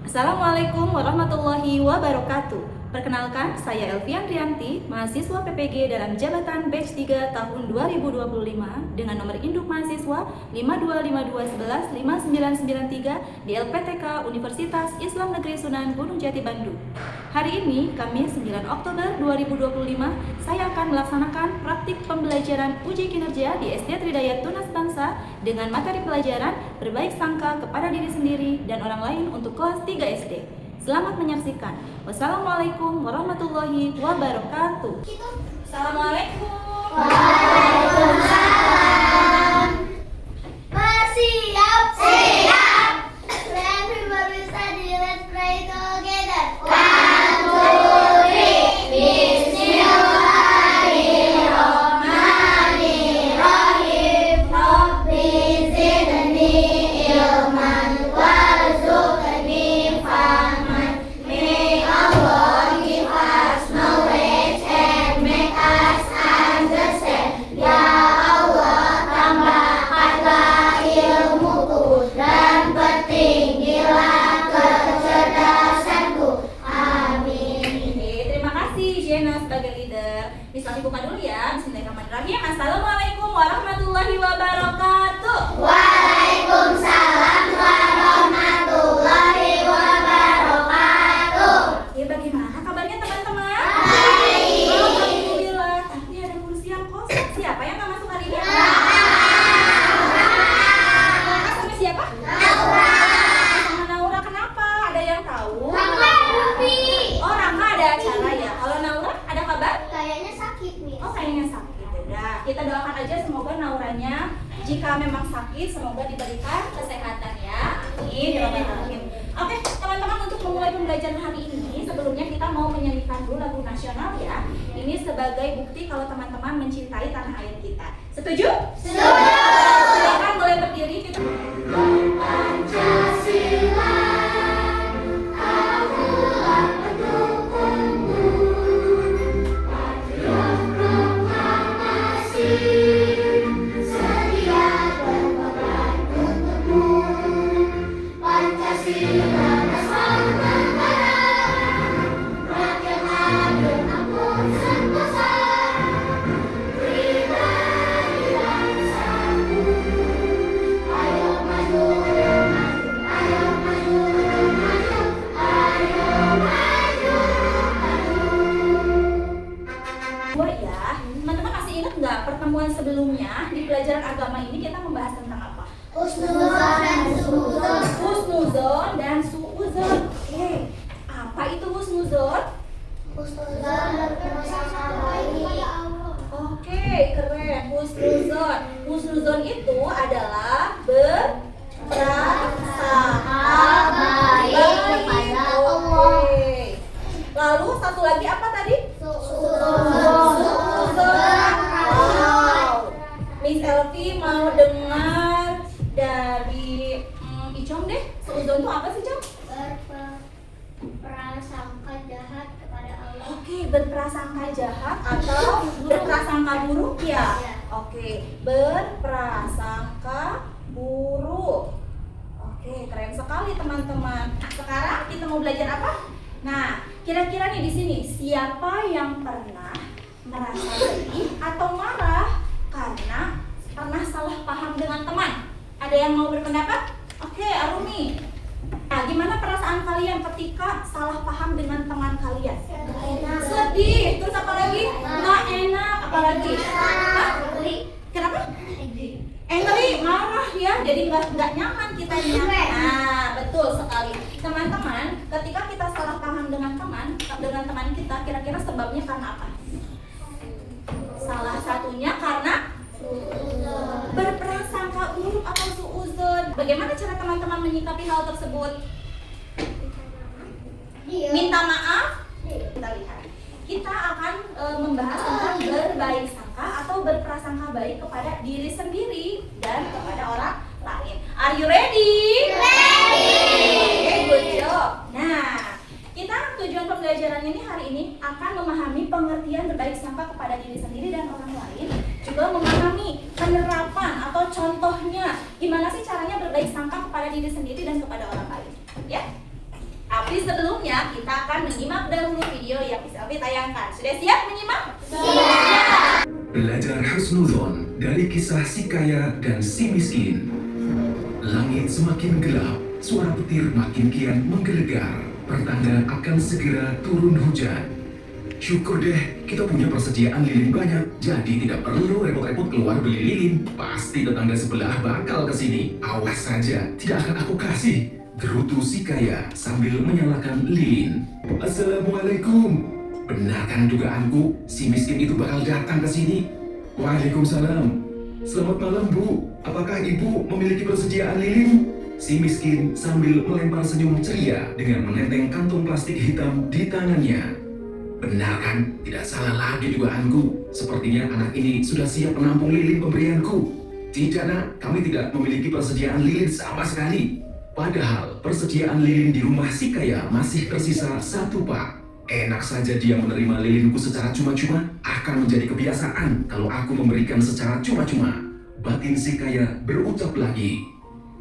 Assalamualaikum warahmatullahi wabarakatuh. Perkenalkan, saya Elvian Rianti, mahasiswa PPG dalam jabatan Batch 3 tahun 2025 dengan nomor induk mahasiswa 5252115993 di LPTK Universitas Islam Negeri Sunan Gunung Jati Bandung. Hari ini, Kamis 9 Oktober 2025, saya akan melaksanakan praktik pembelajaran uji kinerja di SD Tridayat Tunas Bangsa dengan materi pelajaran berbaik sangka kepada diri sendiri dan orang lain untuk kelas 3 SD. Selamat menyaksikan. Wassalamualaikum warahmatullahi wabarakatuh. Assalamualaikum. Waalaikumsalam. Siap. Siap. Everybody study. Let's pray together. 1, 2, 3. Bismillahirrahmanirrahim. Rabbi zidni ilman warzuqni fahman. May Allah give us knowledge and make us understand. Ya Allah, tambahkanlah ilmuku dan pertinggilah kecerdasanku. Amin. Oke, terima kasih Jena sebagai leader. Misalnya buka dulu ya. Bismillahirrahmanirrahim. Assalamualaikum warahmatullahi wabarakatuh. Waalaikumsalam warahmatullahi wabarakatuh. Ya, bagaimana kabarnya teman-teman? Baik. Alhamdulillah. Tapi ada kursi yang kosong. Siapa yang nggak masuk hari ini? Sama siapa? Naura. Sama Naura. Kenapa? Ada yang tahu? Ruby. Oh, Rangga ada acara ya. Kalau Naura ada kabar? Kayaknya sakit nih. Oh, kayaknya sakit. Udah, kita doakan aja semoga Nauranya jika memang sakit semoga diberikan kesehatan ya. Amin. Ya Rabbal Alamin. Oke, teman-teman, untuk memulai pembelajaran hari ini sebelumnya kita mau menyanyikan dulu lagu nasional ya. Ini sebagai bukti kalau teman-teman mencintai tanah air kita. Setuju? Setuju. Silakan boleh berdiri kita. Pancasila, akulah pendukungmu, patriot proklamasi, sedia berkorban untukmu. Pancasila dasar negara, rakyat adil ampun sentosa, pribadi bangsaku. Ayo maju, ayo maju, maju, ayo maju, maju. Dua ya. Teman-teman masih ingat nggak pertemuan sebelumnya di pelajaran agama ini kita membahas tentang apa? Husnuzon dan suudzon. Husnuzon dan suudzon. Oke. Apa itu husnuzon? Husnuzon berprasangka baik. Oke, keren. Husnuzon. Husnuzon itu adalah berprasangka baik kepada Allah. Oke. Lalu satu lagi apa tadi? Suudzon. Wow. Miss Elvi mau dengar dari Icom deh. Suudzon itu apa sih, Com? Berprasangka jahat kepada Allah. Oke, berprasangka jahat atau berprasangka buruk ya? Iya. Oke, berprasangka buruk. Oke, keren sekali teman-teman. Sekarang kita mau belajar apa? Nah, kira-kira nih di sini siapa yang pernah merasa sedih atau marah karena pernah salah paham dengan teman? Ada yang mau berpendapat? Oke, Arumi. Nah, gimana perasaan kalian ketika salah paham dengan teman kalian? Sedih. Terus apa lagi? Nggak enak. Apa lagi? Hah? Kenapa? Angry, marah ya. Jadi nggak nyaman kitanya. Nah, betul sekali. Teman-teman, ketika kita salah paham dengan teman kita, kira-kira sebabnya karena apa? Salah satunya karena berprasangka buruk atau suudzon. Bagaimana cara teman-teman menyikapi hal tersebut? Minta maaf. Kita lihat. Kita akan membahas tentang berbaik sangka atau berprasangka baik kepada diri sendiri dan kepada orang lain. Are you ready? Ready. Okay, good job. Nah, kita tujuan pembelajaran ini hari ini akan memahami pengertian berbaik sangka kepada diri sendiri dan orang lain, juga memahami penerapan atau contohnya gimana sih caranya berbaik sangka kepada diri sendiri dan kepada orang lain. Ya. Tapi sebelumnya kita akan menyimak dahulu video yang bisa Selfie tayangkan. Sudah siap menyimak? Siap. Belajar husnuzon dari kisah si kaya dan si miskin. Langit semakin gelap, suara petir makin kian menggelegar, pertanda akan segera turun hujan. Syukur deh, kita punya persediaan lilin banyak, jadi tidak perlu repot-repot keluar beli lilin. Pasti tetangga sebelah bakal kesini. Awas saja, tidak akan aku kasih. Gerutu si kaya sambil menyalakan lilin. Assalamualaikum. Benarkan dugaanku, si miskin itu bakal datang ke sini? Waalaikumsalam. Selamat malam, Bu. Apakah Ibu memiliki persediaan lilin? Si miskin sambil melempar senyum ceria dengan menenteng kantong plastik hitam di tangannya. Benar kan? Tidak salah lagi dugaanku. Sepertinya anak ini sudah siap menampung lilin pemberianku. Tidak, Nak. Kami tidak memiliki persediaan lilin sama sekali. Padahal persediaan lilin di rumah si kaya masih tersisa 1 pak. Enak saja dia menerima lilinku secara cuma-cuma. Akan menjadi kebiasaan kalau aku memberikan secara cuma-cuma. Batin si kaya berucap lagi.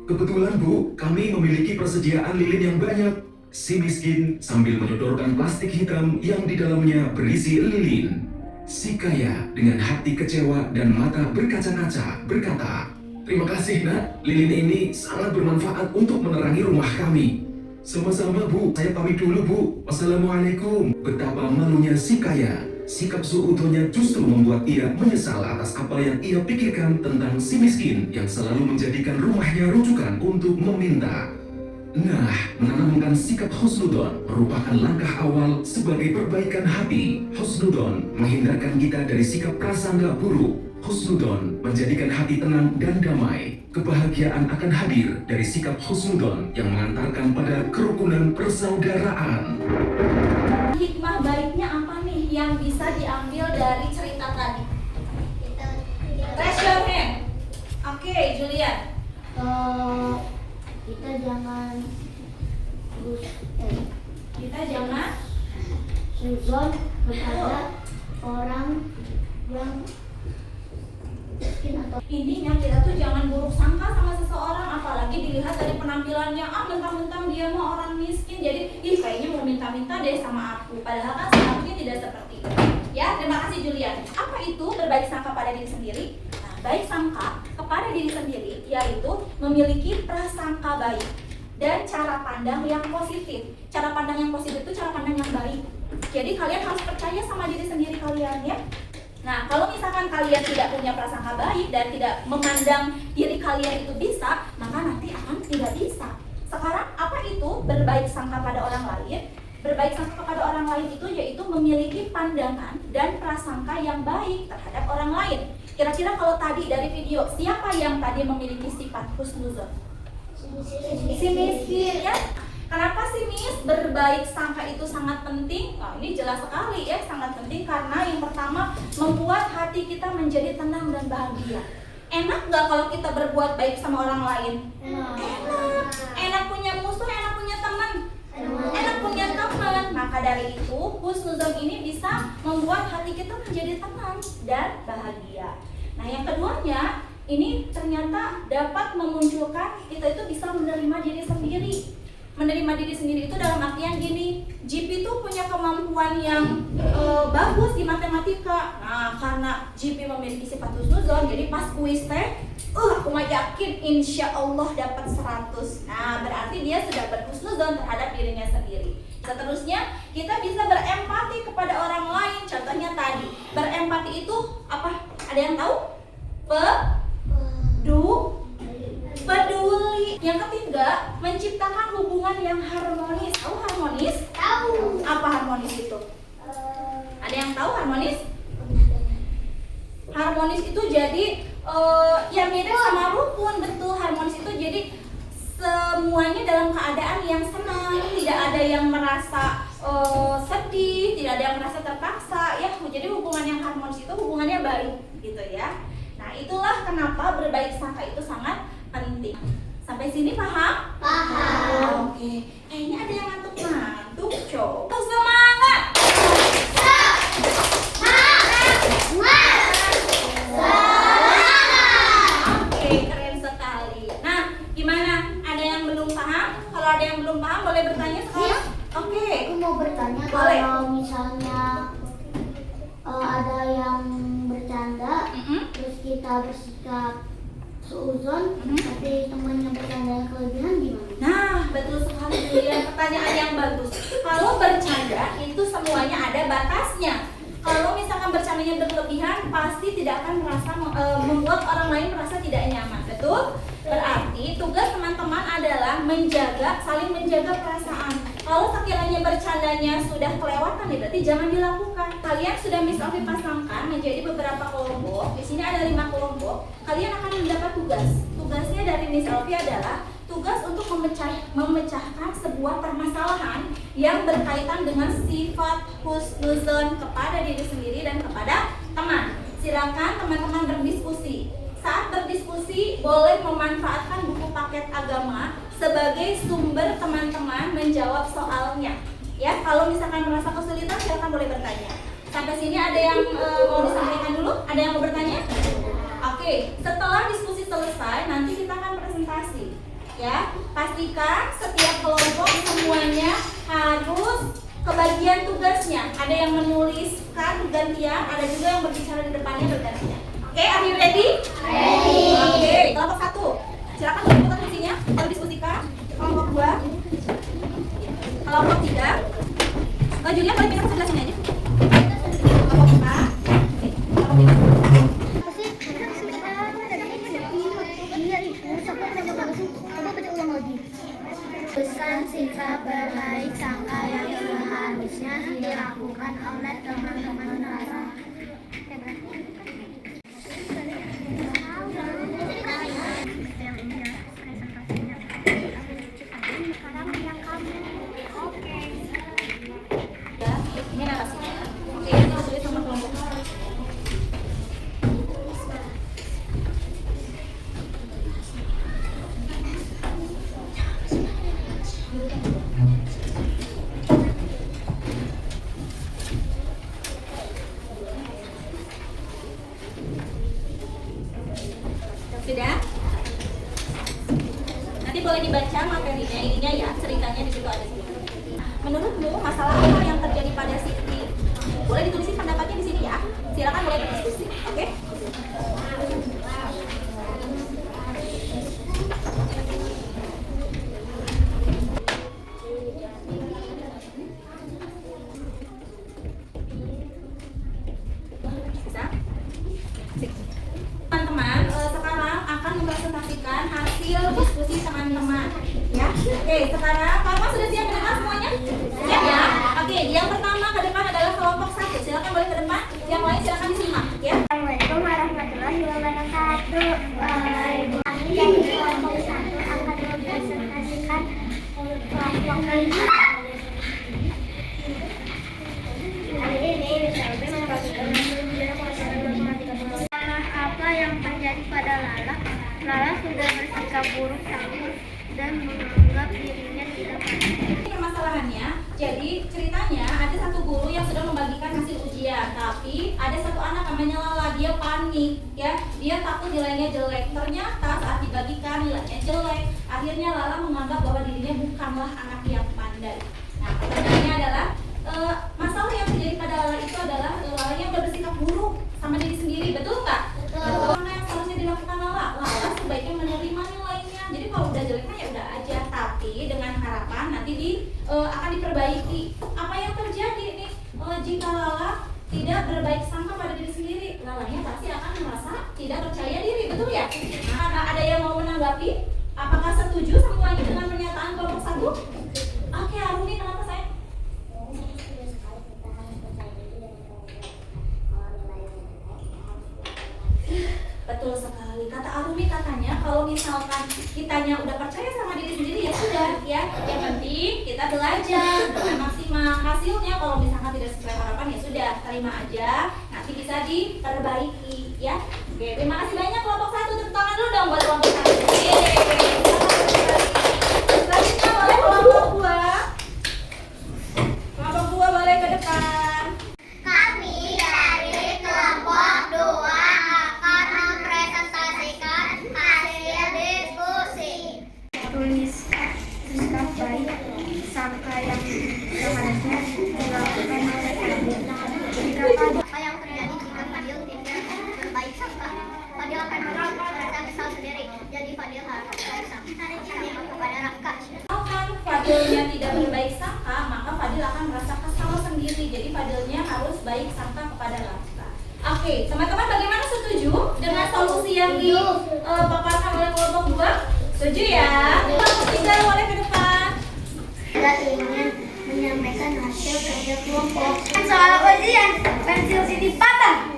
Kebetulan, Bu, kami memiliki persediaan lilin yang banyak. Si miskin sambil menyodorkan plastik hitam yang di dalamnya berisi lilin. Si kaya dengan hati kecewa dan mata berkaca-kaca berkata, "Terima kasih, Nak. Lilin ini sangat bermanfaat untuk menerangi rumah kami." "Sama-sama, Bu. Saya pamit dulu, Bu. Wassalamualaikum." Betapa malunya si kaya. Sikap suudzonnya justru membuat ia menyesal atas apa yang ia pikirkan tentang si miskin yang selalu menjadikan rumahnya rujukan untuk meminta. Nah, menanamkan sikap husnudon merupakan langkah awal sebagai perbaikan hati. Husnudon menghindarkan kita dari sikap prasangka buruk. Husnudon menjadikan hati tenang dan damai. Kebahagiaan akan hadir dari sikap husnudon yang mengantarkan pada kerukunan persaudaraan. Hikmah baiknya apa nih yang bisa diambil dari cerita tadi? Raise your hand. Oke, Julian. Kita jangan suzon kepada orang yang miskin atau Intinya kita tuh jangan buruk sangka sama seseorang, apalagi dilihat dari penampilannya. Mentang-mentang dia mau orang miskin, jadi kayaknya mau minta-minta deh sama aku. Padahal kan seharusnya tidak seperti itu. Ya, terima kasih Julian. Apa itu berbaik sangka pada diri sendiri? Nah, baik sangka kepada diri sendiri yaitu memiliki prasangka baik dan cara pandang yang positif. Cara pandang yang positif itu cara pandang yang baik. Jadi kalian harus percaya sama diri sendiri kalian ya. Nah, kalau misalkan kalian tidak punya prasangka baik dan tidak memandang diri kalian itu bisa, maka nanti akan tidak bisa. Sekarang apa itu berbaik sangka pada orang lain? Berbaik sangka kepada orang lain itu yaitu memiliki pandangan dan prasangka yang baik terhadap orang lain. Kira-kira kalau tadi dari video, siapa yang tadi memiliki sifat husnuzon? Si miskin ya. Kenapa sih Miss berbaik sangka itu sangat penting? Nah, ini jelas sekali ya, sangat penting karena yang pertama membuat hati kita menjadi tenang dan bahagia. Enak nggak kalau kita berbuat baik sama orang lain? Enak. Enak punya musuh, enak punya teman. Enak punya teman. Maka dari itu husnuzon ini bisa membuat hati kita menjadi tenang dan bahagia. Nah, yang keduanya ini ternyata dapat memunculkan kita itu bisa menerima diri sendiri. Menerima diri sendiri itu dalam artian gini, JP itu punya kemampuan yang bagus di matematika. Nah, karena JP memiliki sifat husnuzon, jadi pas kuis teh, aku mah yakin insya Allah dapat 100. Nah, berarti dia sudah berhusnuzon terhadap dirinya sendiri. Seterusnya, kita bisa berempati kepada orang lain. Contohnya tadi, berempati itu apa? Ada yang tahu? Peduli. Yang ketiga, menciptakan hubungan yang harmonis. Tahu harmonis? tahu. Apa harmonis itu? Ada yang tahu harmonis? Harmonis itu jadi ya mirip sama rukun, betul. Harmonis itu jadi semuanya dalam keadaan yang senang, tidak ada yang merasa sedih, tidak ada yang merasa terpaksa ya. Jadi hubungan yang harmonis itu hubungannya baik gitu ya. Nah, itulah kenapa berbaik sangka itu sangat penting. Sampai sini paham? Paham. Oke. Ini ada yang ngantuk-ngantuk, coba. Semangat. Oke, keren sekali. Nah, gimana? Ada yang belum paham? Kalau ada yang belum paham boleh bertanya sekarang. Oke. Aku mau bertanya Boleh. kalau misalnya ada yang bercanda, terus kita bersikap seuzon, tapi temannya bercanda kelebihan gimana? Nah, betul sekali Julian, pertanyaan yang bagus. Kalau bercanda itu semuanya ada batasnya. Kalau misalkan bercandanya berlebihan, pasti tidak akan membuat orang lain merasa tidak nyaman. Betul? Berarti tugas teman-teman adalah saling menjaga perasaan. Kalau sekiranya bercandanya sudah kelewatan, ya berarti jangan dilakukan. Kalian sudah Miss Ovi pasangkan menjadi beberapa kelompok. Di sini ada 5 kelompok. Kalian akan mendapat tugas. Tugasnya dari Miss Ovi adalah tugas untuk memecahkan sebuah permasalahan yang berkaitan dengan sifat husnuzon kepada diri sendiri dan kepada teman. Silakan teman-teman berdiskusi. Saat berdiskusi, boleh memanfaatkan buku paket agama sebagai sumber teman-teman menjawab soalnya. Ya, kalau misalkan merasa kesulitan, silakan boleh bertanya. Sampai sini ada yang mau disampaikan dulu? Ada yang mau bertanya? Oke, setelah diskusi selesai, nanti kita akan presentasi. Ya, pastikan setiap kelompok semuanya harus kebagian tugasnya. Ada yang menuliskan gantian, ada juga yang berbicara di depannya bergantian. Oke, are you ready? Ready. Oke, kelompok 1. Silakan tunjukkan fungsinya, lalu diskusikan. Kelompok 2. Kelompok 3. Julia boleh pindah ke sebelah sini aja. Kelompok 4. Oke, kelompok 5. Pesan sikap berbaik sangka yang seharusnya dilakukan oleh teman-teman Rara. Ya, ini narasinya. Oke, ini tulis sama kelompok. Sudah? Nanti boleh dibaca materinya, ininya ya, ceritanya di situ ada semua. Menurutmu masalah apa yang terjadi pada Siti? Boleh ditulisin pendapatnya di sini ya. Silakan boleh berdiskusi, oke? Bisa? Sip. Teman-teman, sekarang akan mempresentasikan hasil diskusi teman-teman ya. Oke, sekarang Mama sudah siap ke depan semuanya? Siap ya? Oke, yang pertama ke depan adalah kelompok 1. Silakan boleh ke depan. Yang lain silakan disimak ya. Assalamualaikum warahmatullahi wabarakatuh. Kami dari kelompok 1 akan mempresentasikan kelompok 5. Hari ini Misalnya membagikan apa yang terjadi pada Lala. Lala sudah bersikap buruk dan menganggap dirinya tidak pantas. Ini permasalahannya. Jadi ceritanya ada satu guru yang sudah membagikan hasil ujian, tapi ada satu anak namanya Lala, dia panik ya. Dia takut nilainya jelek. Ternyata saat dibagikan nilainya jelek. Akhirnya Lala menganggap bahwa dirinya bukanlah anak yang pandai. Nah, pertanyaannya adalah masalah yang terjadi pada Lala itu adalah Lala yang bersikap buruk sama diri sendiri, betul nggak? Betul. Mana yang seharusnya dilakukan Lala? Lala sebaiknya menerima nilainya. Jadi kalau udah jelek ya udah aja, tapi dengan harapan nanti akan diperbaiki. Apa yang terjadi nih jika Lala tidak berbaik sangka pada diri sendiri? Lalanya pasti akan merasa tidak percaya diri, betul ya? Nah, ada yang mau menanggapi? Apakah setuju semuanya dengan pernyataan kelompok 1? Oke, Arumi, kenapa saya? Betul sekali. Kata Arumi katanya kalau misalkan kitanya udah percaya sama diri sendiri ya sudah ya. Yang penting kita belajar dengan maksimal. Hasilnya kalau misalkan tidak sesuai harapan ya sudah, terima aja. Nanti bisa diperbaiki ya. Oke, terima kasih banyak kelompok 1. Tepuk tangan dulu dong buat kelompok 1. Selanjutnya boleh kelompok 2. Kelompok 2 boleh ke depan. Kami dari kelompok 2 akan mempresentasikan hasil diskusi. Tulis sikap baik sangka yang Oke, teman-teman bagaimana, setuju dengan solusi yang dipaparkan oleh kelompok 2? Setuju ya? Kelompok 3 boleh ke depan. Kita ingin menyampaikan hasil kerja kelompok. Soal ujian, pensil Siti patah.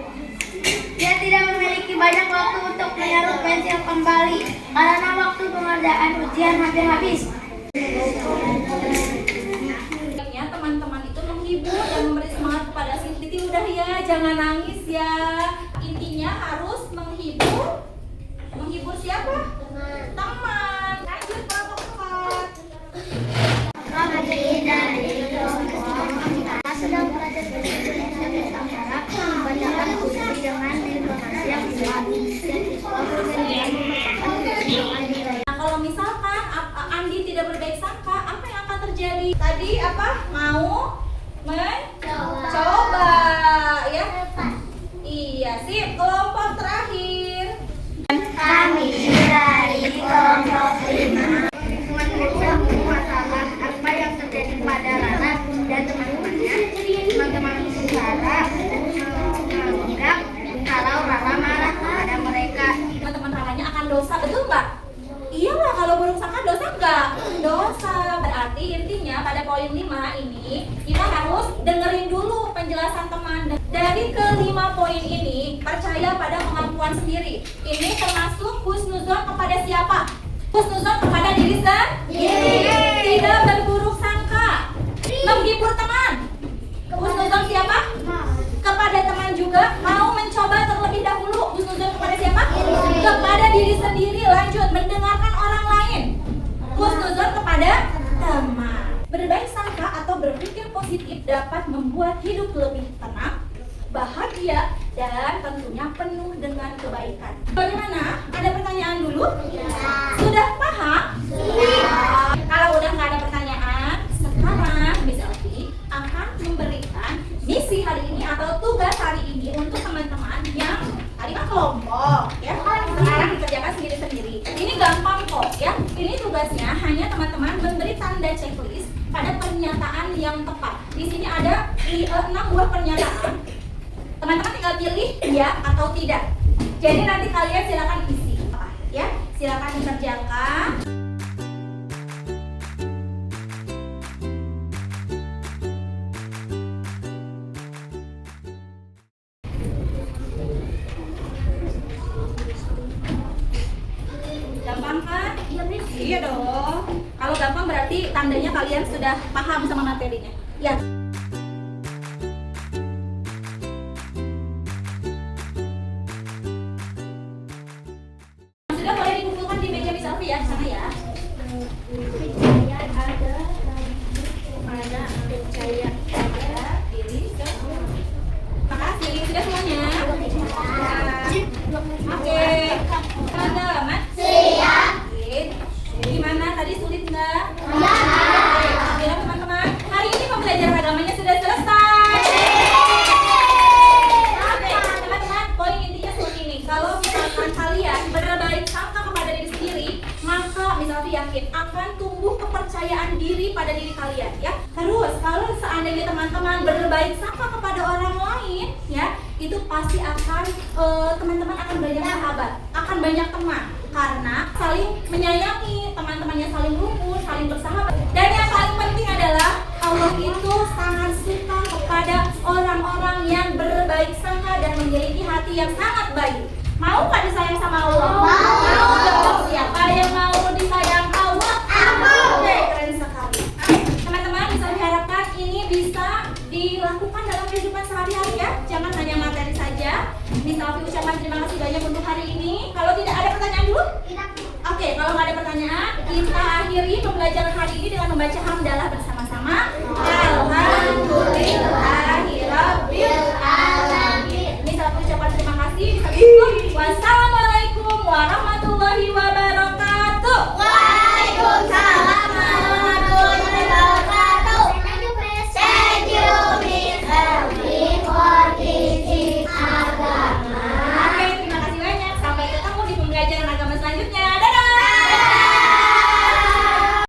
Dia tidak memiliki banyak waktu untuk menyarut pensil kembali karena waktu pengerjaan ujian hampir habis. Teman-teman itu menghibur dan memberi semangat kepada Siti. Udah ya, jangan nangis ya. Intinya harus menghibur. Menghibur siapa? Teman. Lanjut kelompok 4. Kita sedang belajar kebanyakan puisi dengan intonasi yang kuat. Nah, kalau misalkan Andi tidak berbaik sangka, apa yang akan terjadi? Tadi apa? Mau mencoba, ya? Iya, sip. Kelompok terakhir. Kami dari kelompok 5 mengucapkan masalah apa yang terjadi pada Lala dan teman-temannya. Teman-teman Sarah menganggap kalau Lala marah pada mereka. Teman-teman Ralanya akan dosa, betul nggak? Iya lah, kalau burung sangka dosa nggak? Dosa. Berarti intinya pada poin 5 ini kita harus dengerin dulu penjelasan teman. Dari kelima poin ini, percaya pada kemampuan sendiri. Ini termasuk husnuzon kepada siapa? Husnuzon kepada diri sendiri. Tidak berburuk sangka. Menghibur teman. Husnuzon siapa? Kepada teman juga. Mau mencoba terlebih dahulu. Husnuzon kepada siapa? Kepada diri sendiri. Lanjut, mendengarkan orang lain. Husnuzon kepada teman. Berbaik sangka atau berpikir positif dapat membuat hidup lebih tenang, bahagia, dan tentunya penuh dengan kebaikan. Bagaimana? Ada pertanyaan dulu? Sudah paham? Kalau udah nggak ada pertanyaan, sekarang Miss Elvi akan memberikan misi hari ini atau tugas hari ini untuk teman-teman yang tadi kan kelompok, ya. Sekarang dikerjakan sendiri-sendiri. Ini gampang kok, ya. Ini tugasnya hanya teman-teman memberi tanda checklist pada pernyataan yang tepat. Di sini ada 6 buah pernyataan. Teman-teman tinggal pilih ya atau tidak. Jadi nanti kalian silakan isi, ya. Silakan dikerjakan. Gampang kan? Iya dong. Kalau gampang berarti tandanya kalian sudah paham sama materinya. Ya. Sudah boleh dikumpulkan di meja Miss Elvi ya, sana ya. Makasih, sudah semuanya. Oke. Teman-teman. Siap. Gimana tadi, sulit nggak? Ya, teman-teman. Hari ini pembelajaran agamanya sudah selesai. Oke, teman-teman. Poin intinya seperti ini. Kalau misalkan kalian berbaik sangka kepada diri sendiri, maka misalnya yakin akan tumbuh kepercayaan diri pada diri kalian, ya. Terus kalau seandainya teman-teman berbaik sangka kepada orang lain, ya, itu pasti akan teman-teman akan banyak sahabat, akan banyak teman, karena saling menyayangi, teman-temannya saling rukun, saling bersahabat. Dan yang paling penting adalah Allah itu sangat suka kepada orang-orang yang berbaik sangka dan memiliki hati yang sangat baik. Mau nggak disayang sama Allah? Mau dong. Siapa yang mau disayang Allah? Oke, keren sekali. Teman-teman, bisa diharapkan ini bisa dilakukan dalam kehidupan sehari-hari ya. Jangan hanya materi saja. Misalnya ucapan terima kasih banyak untuk hari ini. Kalau tidak ada pertanyaan dulu? Oke, kalau nggak ada pertanyaan, kita akhiri pembelajaran hari ini dengan membaca hamdalah bersama-sama.